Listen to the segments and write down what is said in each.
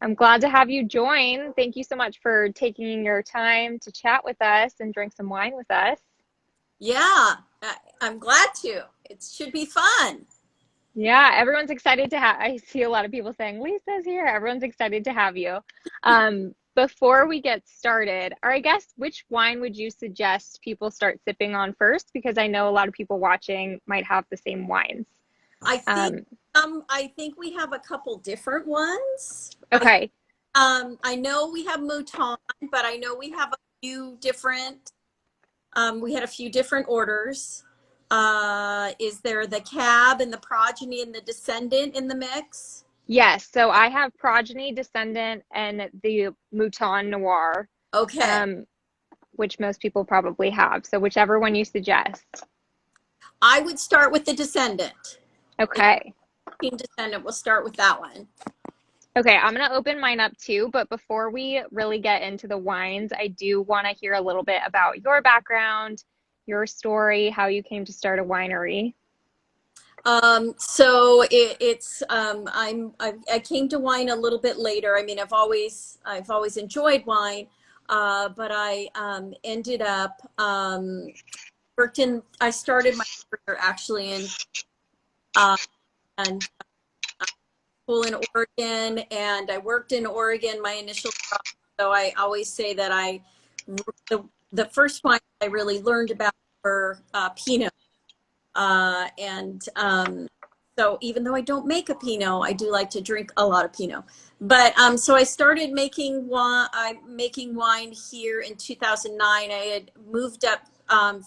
I'm glad to have you join. Thank you so much for taking your time to chat with us and drink some wine with us. Yeah, I'm glad to. It should be fun. Yeah, everyone's excited to have. I see a lot of people saying, Lisa's here. Everyone's excited to have you. Before we get started, or I guess, which wine would you suggest people start sipping on first? Because I know a lot of people watching might have the same wines. I think Um, I think we have a couple different ones. okay. I know we have Mouton, but I know we have a few different. We had a few different orders. Is there the Cab and the Progeny and the Descendant in the mix? Yes, so I have Progeny, Descendant, and the Mouton Noir, Okay. um, which most people probably have. So whichever one you suggest. I would start with the Descendant. Okay. Team Descendant, we'll start with that one. Okay, I'm gonna open mine up too, but before we really get into the wines, I do want to hear a little bit about your background, your story, how you came to start a winery. So it's I came to wine a little bit later. I mean, I've always enjoyed wine, but I ended up worked in. I started my career actually in uh, and school in Oregon, and I worked in Oregon my initial job. So I always say that the the first wine I really learned about were Pinot. And so even though I don't make a Pinot, I do like to drink a lot of Pinot. But so I started making wine here in 2009. I had moved up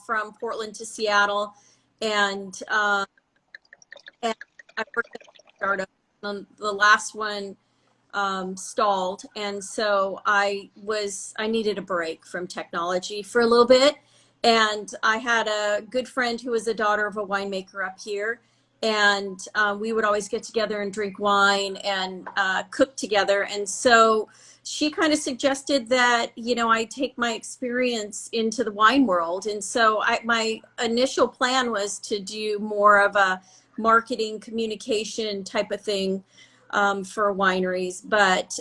from Portland to Seattle, and and I worked at a startup. The last one stalled, and so I needed a break from technology for a little bit. And I had a good friend who was the daughter of a winemaker up here, and we would always get together and drink wine and cook together. And so she kind of suggested that I take my experience into the wine world. And so my initial plan was to do more of a marketing communication type of thing for wineries. But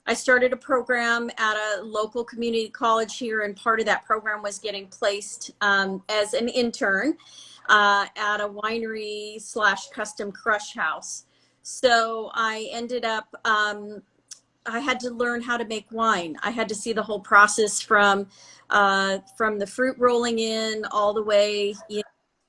I started a program at a local community college here, and part of that program was getting placed as an intern at a winery slash custom crush house. So I ended up, I had to learn how to make wine. I had to see the whole process from the fruit rolling in all the way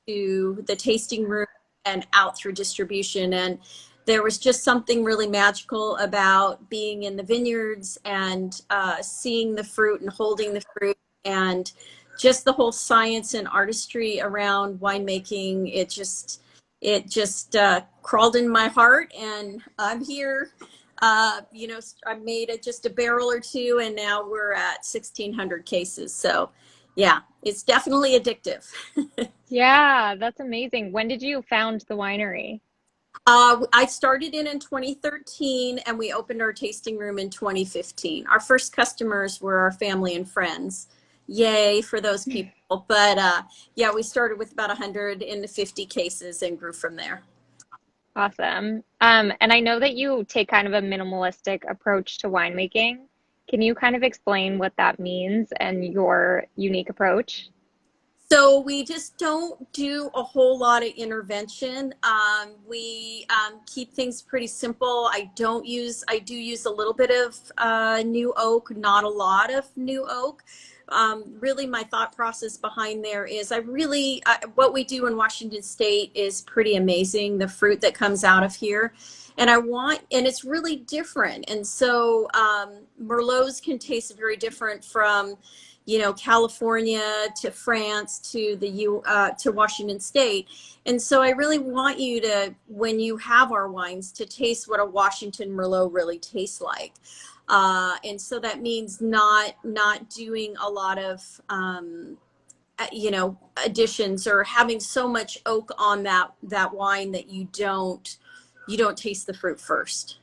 to the tasting room and out through distribution. And there was just something really magical about being in the vineyards and seeing the fruit and holding the fruit, and just the whole science and artistry around winemaking. It just crawled in my heart, and I'm here. I made just a barrel or two, and now we're at 1,600 cases. So, yeah, it's definitely addictive. Yeah, that's amazing. When did you found the winery? I started in 2013, and we opened our tasting room in 2015. Our first customers were our family and friends. Yay for those people. But yeah, we started with about 150 cases and grew from there. Awesome. And I know that you take kind of a minimalistic approach to winemaking. Can you kind of explain what that means and your unique approach? So we just don't do a whole lot of intervention. We keep things pretty simple. I do use a little bit of new oak, not a lot of new oak. Really, my thought process behind there is what we do in Washington State is pretty amazing. The fruit that comes out of here. And it's really different. And so Merlots can taste very different from California to France to Washington State. And so I really want you to, when you have our wines, to taste what a Washington Merlot really tastes like. And so that means not doing a lot of additions, or having so much oak on that wine that you don't taste the fruit first.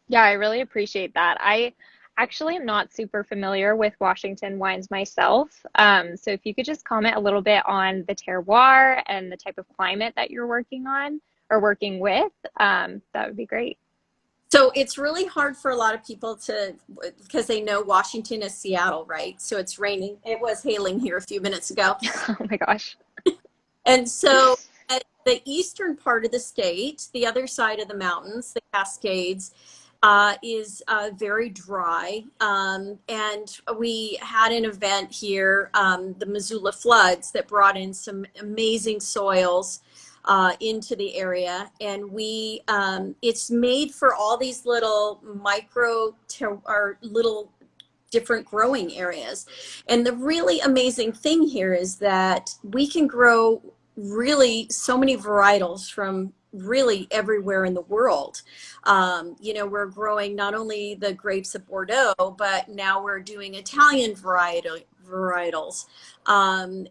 Yeah, I really appreciate that. I actually am not super familiar with Washington wines myself. So if you could just comment a little bit on the terroir and the type of climate that you're working on or working with, that would be great. So it's really hard for a lot of people to, because they know Washington is Seattle, right? So it's raining. It was hailing here a few minutes ago. Oh my gosh. And so at the eastern part of the state, the other side of the mountains, the Cascades, is very dry. And we had an event here, the Missoula floods, that brought in some amazing soils into the area. And it's made for all these little or little different growing areas. And the really amazing thing here is that we can grow really so many varietals from really everywhere in the world. We're growing not only the grapes of Bordeaux, but now we're doing Italian varietals. And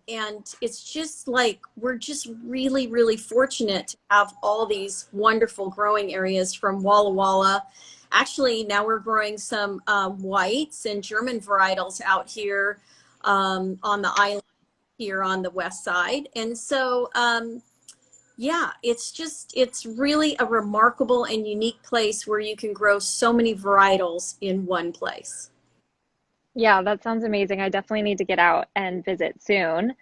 it's just like, we're just really, really fortunate to have all these wonderful growing areas from Walla Walla. Actually, now we're growing some whites and German varietals out here on the island here on the west side. And so, yeah, it's really a remarkable and unique place where you can grow so many varietals in one place. Yeah, that sounds amazing. I definitely need to get out and visit soon.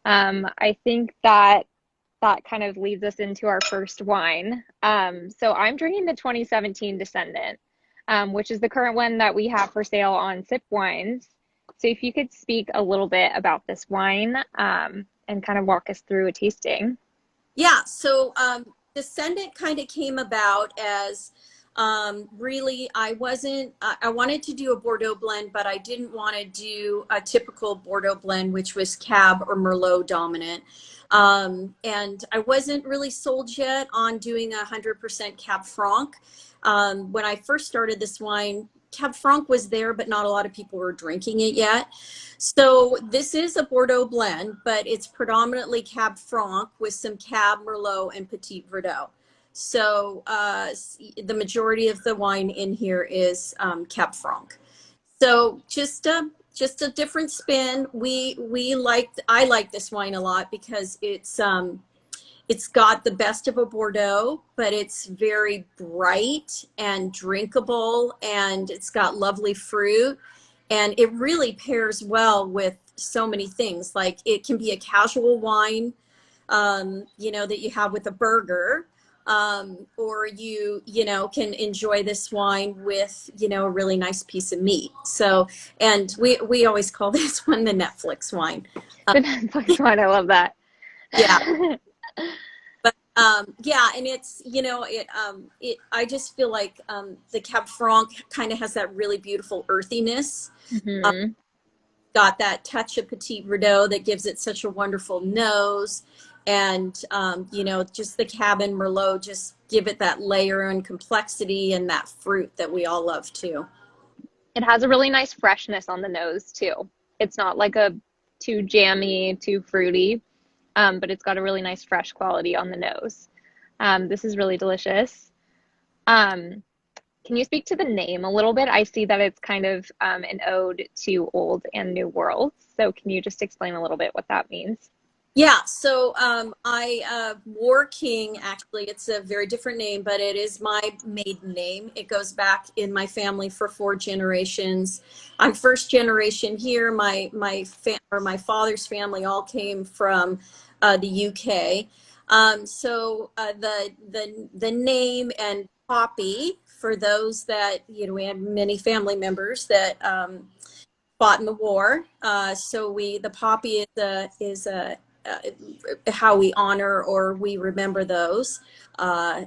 I think that that kind of leads us into our first wine. So I'm drinking the 2017 Descendant, which is the current one that we have for sale on Sip Wines. So if you could speak a little bit about this wine, and kind of walk us through a tasting. Yeah, so Descendant kind of came about as really, I wanted to do a Bordeaux blend, but I didn't want to do a typical Bordeaux blend, which was Cab or Merlot dominant. And I wasn't really sold yet on doing 100% Cab Franc. When I first started this wine, Cab Franc was there, but not a lot of people were drinking it yet. So this is a Bordeaux blend, but it's predominantly Cab Franc with some Cab, Merlot, and Petit Verdot. So the majority of the wine in here is Cab Franc. So just a different spin. I like this wine a lot because it's got the best of a Bordeaux, but it's very bright and drinkable, and it's got lovely fruit, and it really pairs well with so many things. Like, it can be a casual wine, that you have with a burger, or you can enjoy this wine with, a really nice piece of meat. So, and we always call this one the Netflix wine. The Netflix wine, I love that. Yeah. But yeah, and it's, I just feel like the Cab Franc kind of has that really beautiful earthiness. Hmm. Got that touch of Petit Verdot that gives it such a wonderful nose. And, just the Cab and Merlot just give it that layer and complexity and that fruit that we all love too. It has a really nice freshness on the nose too. It's not like a too jammy, too fruity, but it's got a really nice fresh quality on the nose. This is really delicious. Um, can you speak to the name a little bit? I see that it's kind of an ode to old and new worlds. So can you just explain a little bit what that means? Yeah, so Warr-King, actually, it's a very different name, but it is my maiden name. It goes back in my family for 4 generations. I'm first generation here. My father's family all came from the UK. The name and Poppy, for those that, we had many family members that fought in the war. The Poppy is a how we honor or we remember those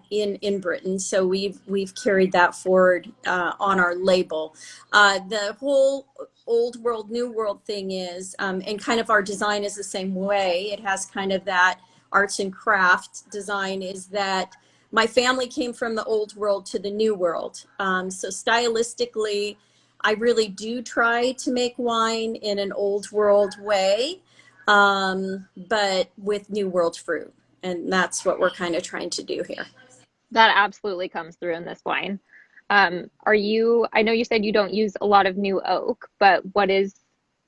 in Britain. So we've carried that forward on our label. The whole old world, new world thing is, and kind of our design is the same way. It has kind of that arts and craft design, is that my family came from the old world to the new world. So stylistically, I really do try to make wine in an old world way, but with new world fruit. And that's what we're kind of trying to do here. That absolutely comes through in this wine. I know you said you don't use a lot of new oak, but what is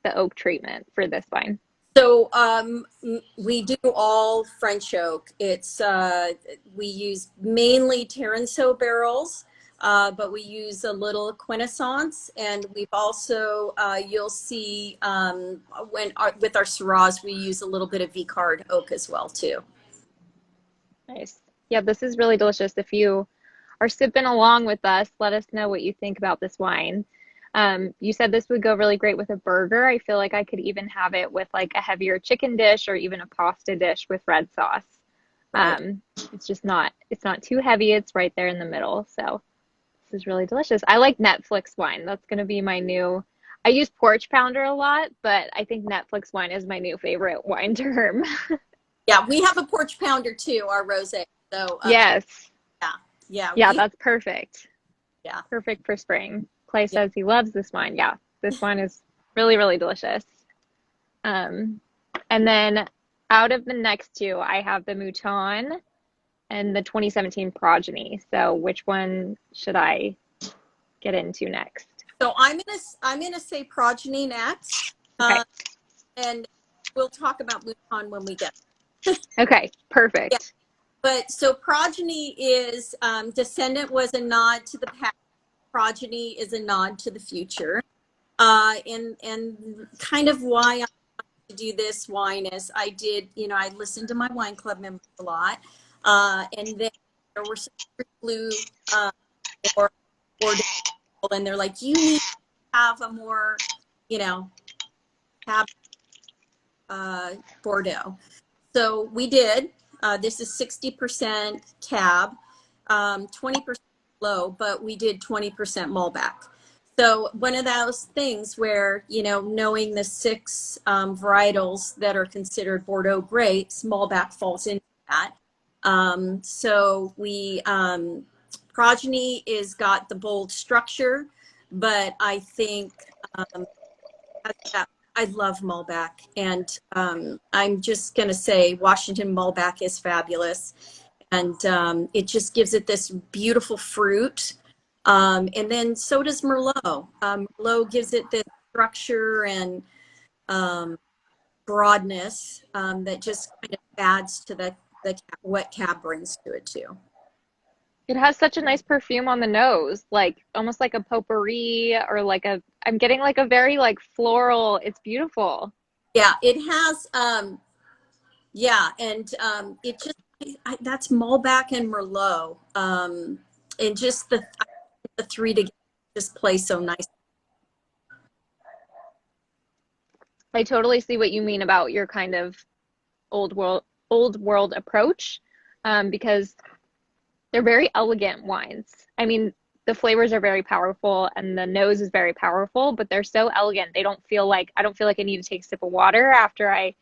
the oak treatment for this wine? So we do all French oak. We use mainly Terroir barrels. but we use a little quintessence, and we've also you'll see with our Syrahs we use a little bit of V-card oak as well too. Nice. Yeah, this is really delicious. If you are sipping along with us, let us know what you think about this wine. You said this would go really great with a burger. I feel like I could even have it with like a heavier chicken dish or even a pasta dish with red sauce. Right. It's not too heavy. It's right there in the middle. So this is really delicious. I like Netflix wine. That's going to be my new, I use Porch Pounder a lot, but I think Netflix wine is my new favorite wine term. Yeah, we have a porch pounder too, our rosé. So Yes. yeah, yeah, Yeah, that's perfect. yeah. Perfect for spring. Clay Yeah. says he loves this wine. Yeah, this wine is really, really delicious. Um, and then out of the next two, I have the Mouton and the 2017 Progeny. So which one should I get into next? So I'm gonna say Progeny next, Okay. and we'll talk about Mouton when we get. Okay, Yeah, perfect. but so Progeny is Descendant was a nod to the past. Progeny is a nod to the future, and kind of why I wanted to do this wine is I did, you know, I listened to my wine club members a lot, and then there were some blue or and they're like, you need to have a more, you know, have Bordeaux. So we did. This is 60% cab, 20% low, but we did 20% Malbec. So one of those things where, you know, knowing the six varietals that are considered Bordeaux grapes, Malbec falls into that. So we Progeny is got the bold structure, but I think um, I love Malbec, and I'm just going to say Washington Malbec is fabulous, and it just gives it this beautiful fruit. And then so does Merlot. Merlot gives it this structure and um, broadness that just kind of adds to what cab brings to it too. It has such a nice perfume on the nose, like almost like a potpourri or like a, I'm getting like a very like floral, it's beautiful. Yeah, it has. Yeah, and it just that's Malbec and Merlot, and just the three together just play so nice. I totally see what you mean about your kind of old world old world approach, because they're very elegant wines. I mean, the flavors are very powerful and the nose is very powerful, but they're so elegant. They don't feel like I don't feel like I need to take a sip of water after I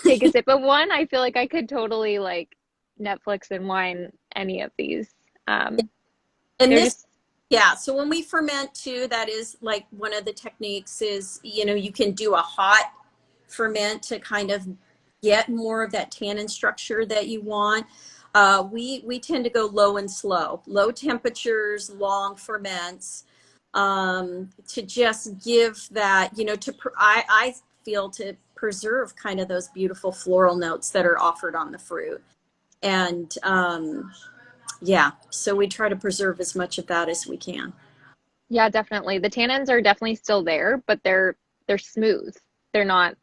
take a sip of one. I feel like I could totally like Netflix and wine any of these. Um, And they're this, just yeah. So when we ferment too, that is like one of the techniques is, you know, you can do a hot ferment to kind of get more of that tannin structure that you want. We tend to go low and slow, low temperatures, long ferments, to just give that, you know, I feel to preserve kind of those beautiful floral notes that are offered on the fruit. And yeah, so we try to preserve as much of that as we can. yeah, definitely. The tannins are definitely still there, but they're smooth. They're not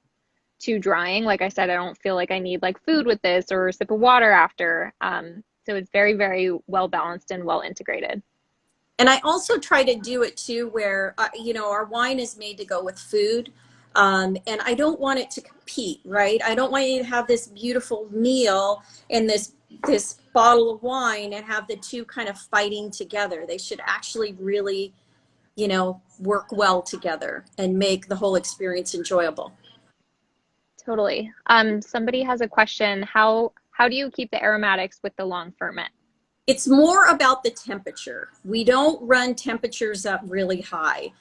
too drying. Like I said, I don't feel like I need like food with this or a sip of water after. So it's very, very well balanced and well integrated. And I also try to do it too, where you know, our wine is made to go with food, and I don't want it to compete, right? I don't want you to have this beautiful meal and this bottle of wine and have the two kind of fighting together. They should actually really, you know, work well together and make the whole experience enjoyable. Totally. Somebody has a question. How do you keep the aromatics with the long ferment? It's more about the temperature. We don't run temperatures up really high.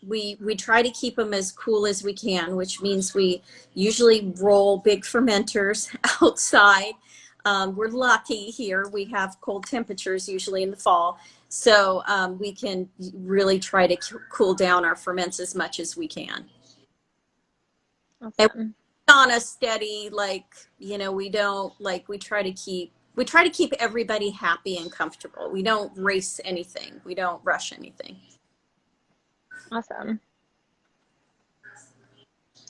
We try to keep them as cool as we can, which means we usually roll big fermenters outside. We're lucky here. We have cold temperatures usually in the fall. So we can really try to cool down our ferments as much as we can. And Awesome. on a steady, like, you know, we don't like, we try to keep we try to keep everybody happy and comfortable. We don't race anything. We don't rush anything. Awesome.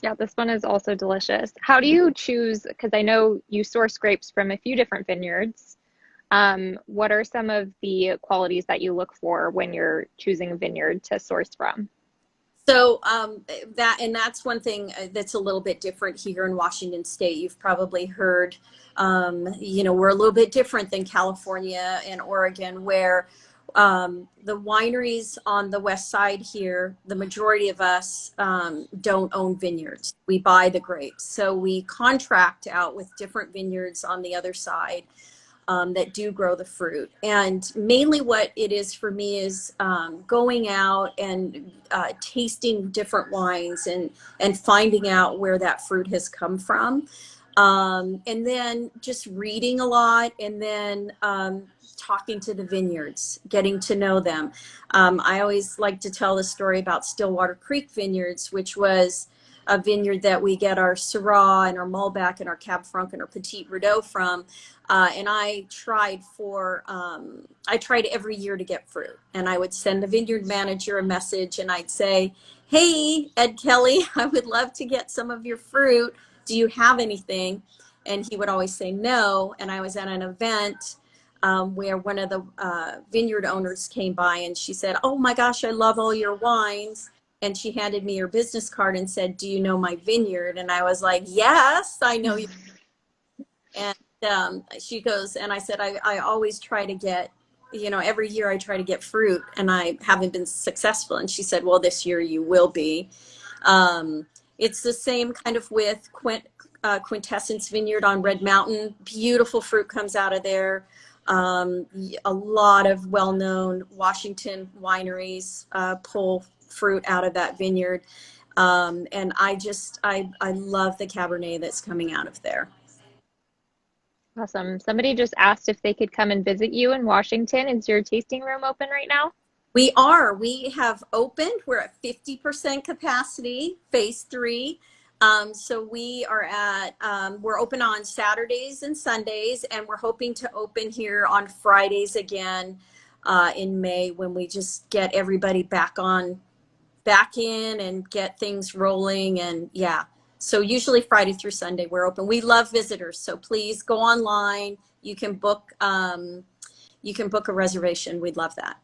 Yeah, this one is also delicious. How do you choose, because I know you source grapes from a few different vineyards. What are some of the qualities that you look for when you're choosing a vineyard to source from? So that's one thing that's a little bit different here in Washington State. You've probably heard, we're a little bit different than California and Oregon, where the wineries on the west side here, the majority of us don't own vineyards. We buy the grapes. So we contract out with different vineyards on the other side that do grow the fruit. And mainly what it is for me is going out and tasting different wines and finding out where that fruit has come from. And then just reading a lot, and then talking to the vineyards, getting to know them. I always like to tell the story about Stillwater Creek Vineyards, which was a vineyard that we get our Syrah and our Malbec and our Cab Franc and our Petit Verdot from. And I tried every year to get fruit. And I would send the vineyard manager a message and I'd say, hey, Ed Kelly, I would love to get some of your fruit. Do you have anything? And he would always say no. And I was at an event where one of the vineyard owners came by and she said, oh my gosh, I love all your wines. And she handed me her business card and said, do you know my vineyard? And I was like, yes, I know you. And she goes, and I said, I always try to get, every year I try to get fruit and I haven't been successful. And she said, well, this year you will be. It's the same kind of with Quintessence Vineyard on Red Mountain. Beautiful fruit comes out of there. A lot of well-known Washington wineries pull fruit out of that vineyard. And I love the Cabernet that's coming out of there. Awesome. Somebody just asked if they could come and visit you in Washington. Is your tasting room open right now? We are. We have opened. We're at 50% capacity, phase 3. So we are we're open on Saturdays and Sundays, and we're hoping to open here on Fridays again in May, when we just get everybody back in and get things rolling. And yeah, so usually Friday through Sunday we're open. We love visitors, so please go online. You can book a reservation. We'd love that.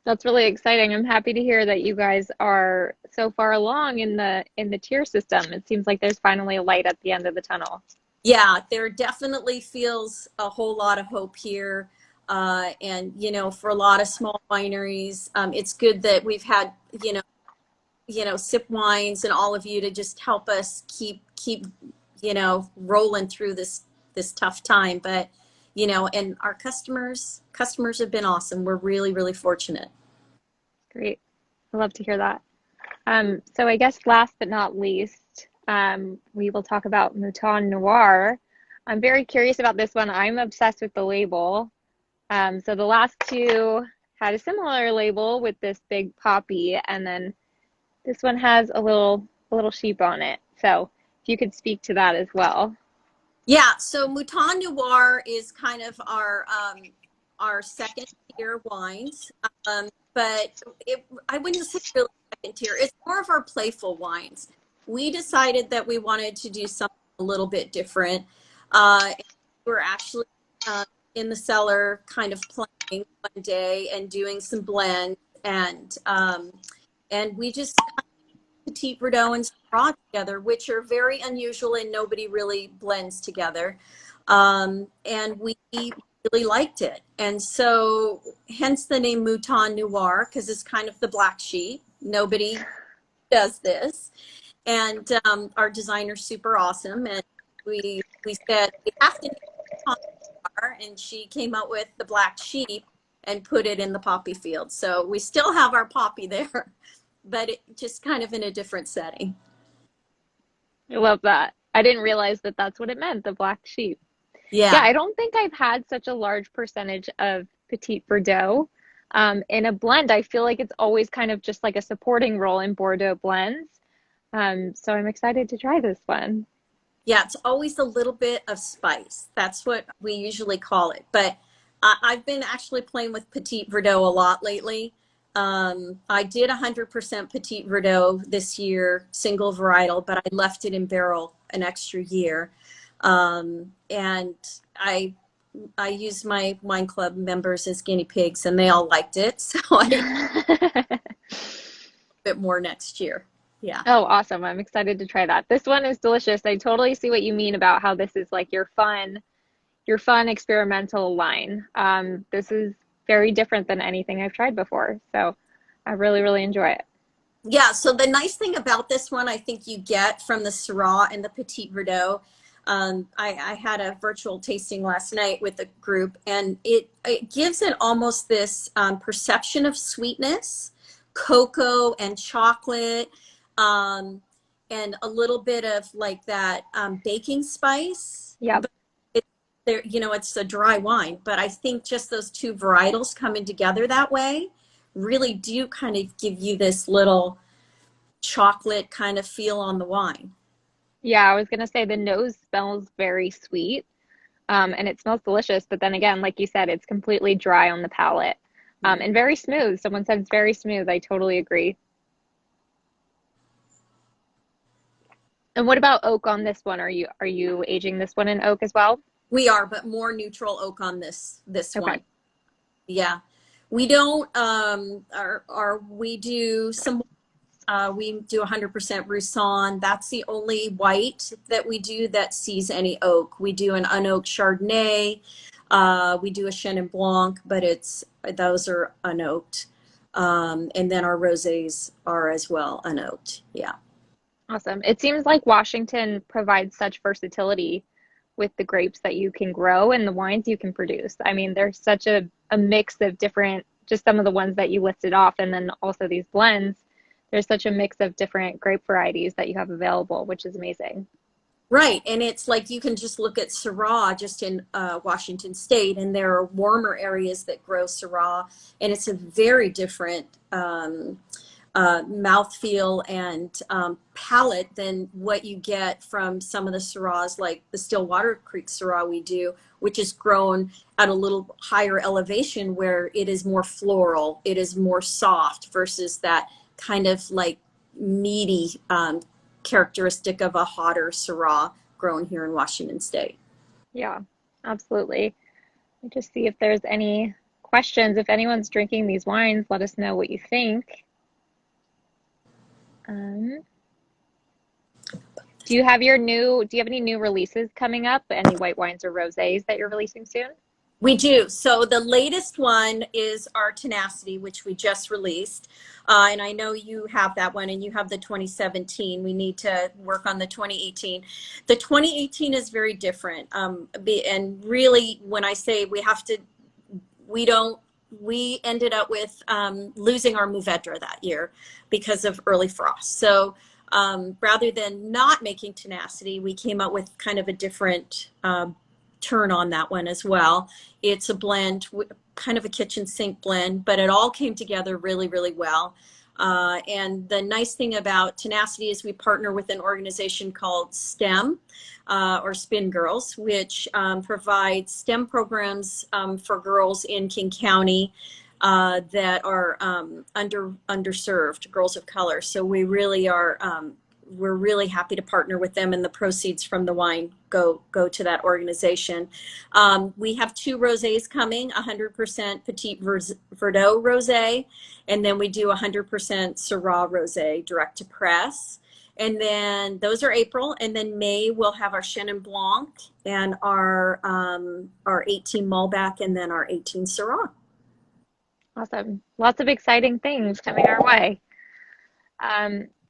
That's really exciting. I'm happy to hear that you guys are so far along in the tier system. It seems like there's finally a light at the end of the tunnel. Yeah, there definitely feels a whole lot of hope here. And for a lot of small wineries, it's good that we've had Sip Wines and all of you to just help us keep rolling through this tough time. But and our customers have been awesome. We're really, really fortunate. Great. I love to hear that. So I guess last but not least, we will talk about Mouton Noir. I'm very curious about this one. I'm obsessed with the label. So the last two had a similar label with this big poppy, and then this one has a little sheep on it. So if you could speak to that as well. Yeah, so Mouton Noir is kind of our second tier wines, but I wouldn't say really second tier. It's more of our playful wines. We decided that we wanted to do something a little bit different. We're actually in the cellar kind of playing one day and doing some blends, and we just Petit Verdot and Syrah together, which are very unusual and nobody really blends together. And we really liked it. And so hence the name Mouton Noir, because it's kind of the black sheep. Nobody does this. And our designer's super awesome. And we said, we have to name Mouton Noir. And she came out with the black sheep and put it in the poppy field. So we still have our poppy there, but it just kind of in a different setting. I love that. I didn't realize that that's what it meant, the black sheep. Yeah. Yeah, I don't think I've had such a large percentage of Petit Verdot in a blend. I feel like it's always kind of just like a supporting role in Bordeaux blends. So I'm excited to try this one. Yeah, it's always a little bit of spice. That's what we usually call it. But I've been actually playing with Petit Verdot a lot lately. I did 100% Petit Verdot this year, single varietal, but I left it in barrel an extra year. And I used my wine club members as guinea pigs, and they all liked it. So I a bit more next year. Yeah. Oh, awesome. I'm excited to try that. This one is delicious. I totally see what you mean about how this is like your fun experimental line. This is very different than anything I've tried before. So I really, really enjoy it. Yeah, so the nice thing about this one, I think you get from the Syrah and the Petit Verdot. I had a virtual tasting last night with a group, and it gives it almost this perception of sweetness, cocoa and chocolate, um, and a little bit of like that baking spice. Yep. But it, there, it's a dry wine, but I think just those two varietals coming together that way really do kind of give you this little chocolate kind of feel on the wine. Yeah, I was gonna say the nose smells very sweet, and it smells delicious. But then again, like you said, it's completely dry on the palate, and very smooth. Someone said it's very smooth. I totally agree. And what about oak on this one? Are you aging this one in oak as well? We are, but more neutral oak on this Okay. one. Yeah. We don't we do some we do 100% Roussanne. That's the only white that we do that sees any oak. We do an unoaked Chardonnay. We do a Chenin Blanc, but those are unoaked. And then our rosés are as well unoaked. Yeah. Awesome. It seems like Washington provides such versatility with the grapes that you can grow and the wines you can produce. I mean, there's such a mix of different, just some of the ones that you listed off, and then also these blends. There's such a mix of different grape varieties that you have available, which is amazing. Right. And it's like you can just look at Syrah just in Washington State, and there are warmer areas that grow Syrah, and it's a very different mouthfeel and palate than what you get from some of the Syrahs, like the Stillwater Creek Syrah we do, which is grown at a little higher elevation where it is more floral, it is more soft versus that kind of like meaty characteristic of a hotter Syrah grown here in Washington State. Yeah, absolutely. Let me just see if there's any questions. If anyone's drinking these wines, let us know what you think. Um, do you have any new releases coming up? Any white wines or rosés that you're releasing soon? We do. So the latest one is our Tenacity, which we just released. And I know you have that one and you have the 2017. We need to work on the 2018. The 2018 is very different. And really, when I say we have to, we ended up with losing our Mourvedre that year because of early frost. So rather than not making Tenacity, we came up with kind of a different turn on that one as well. It's a blend, kind of a kitchen sink blend, but it all came together really, really well. And the nice thing about Tenacity is we partner with an organization called STEM, or Spin Girls, which provides STEM programs for girls in King County that are underserved, girls of color. So we really are we're really happy to partner with them, and the proceeds from the wine go to that organization. We have two rosés coming, 100% Petit Verdot rosé, and then we do 100% Syrah rosé direct to press. And then those are April, and then May we'll have our Chenin Blanc and our 18 Malbec, and then our 18 Syrah. Awesome. Lots of exciting things coming our way.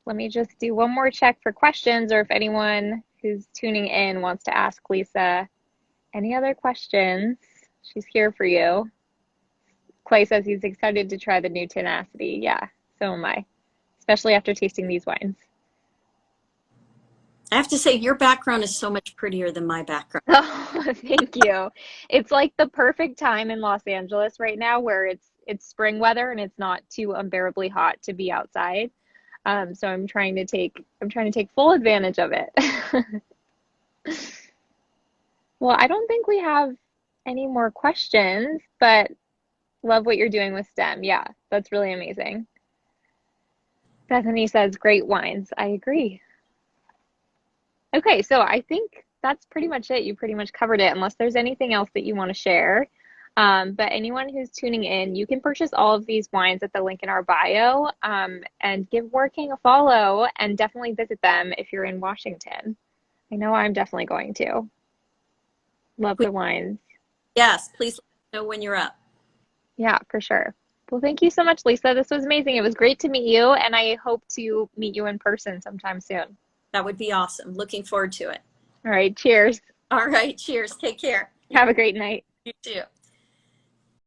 Let me just do one more check for questions, or if anyone who's tuning in wants to ask Lisa any other questions, she's here for you. Clay says he's excited to try the new Tenacity. Yeah, so am I, especially after tasting these wines. I have to say, your background is so much prettier than my background. Oh, thank you. It's like the perfect time in Los Angeles right now where it's spring weather and it's not too unbearably hot to be outside. So I'm trying to take full advantage of it. Well, I don't think we have any more questions, but love what you're doing with STEM. Yeah, that's really amazing. Bethany says great wines. I agree. Okay, so I think that's pretty much it. You pretty much covered it, unless there's anything else that you want to share. But anyone who's tuning in, you can purchase all of these wines at the link in our bio, and give Warr-King a follow and definitely visit them if you're in Washington. I know I'm definitely going to. Love the wines. Yes, please let us know when you're up. Yeah, for sure. Well, thank you so much, Lisa. This was amazing. It was great to meet you, and I hope to meet you in person sometime soon. That would be awesome. Looking forward to it. All right, cheers. All right, cheers. Take care. Have a great night. You too.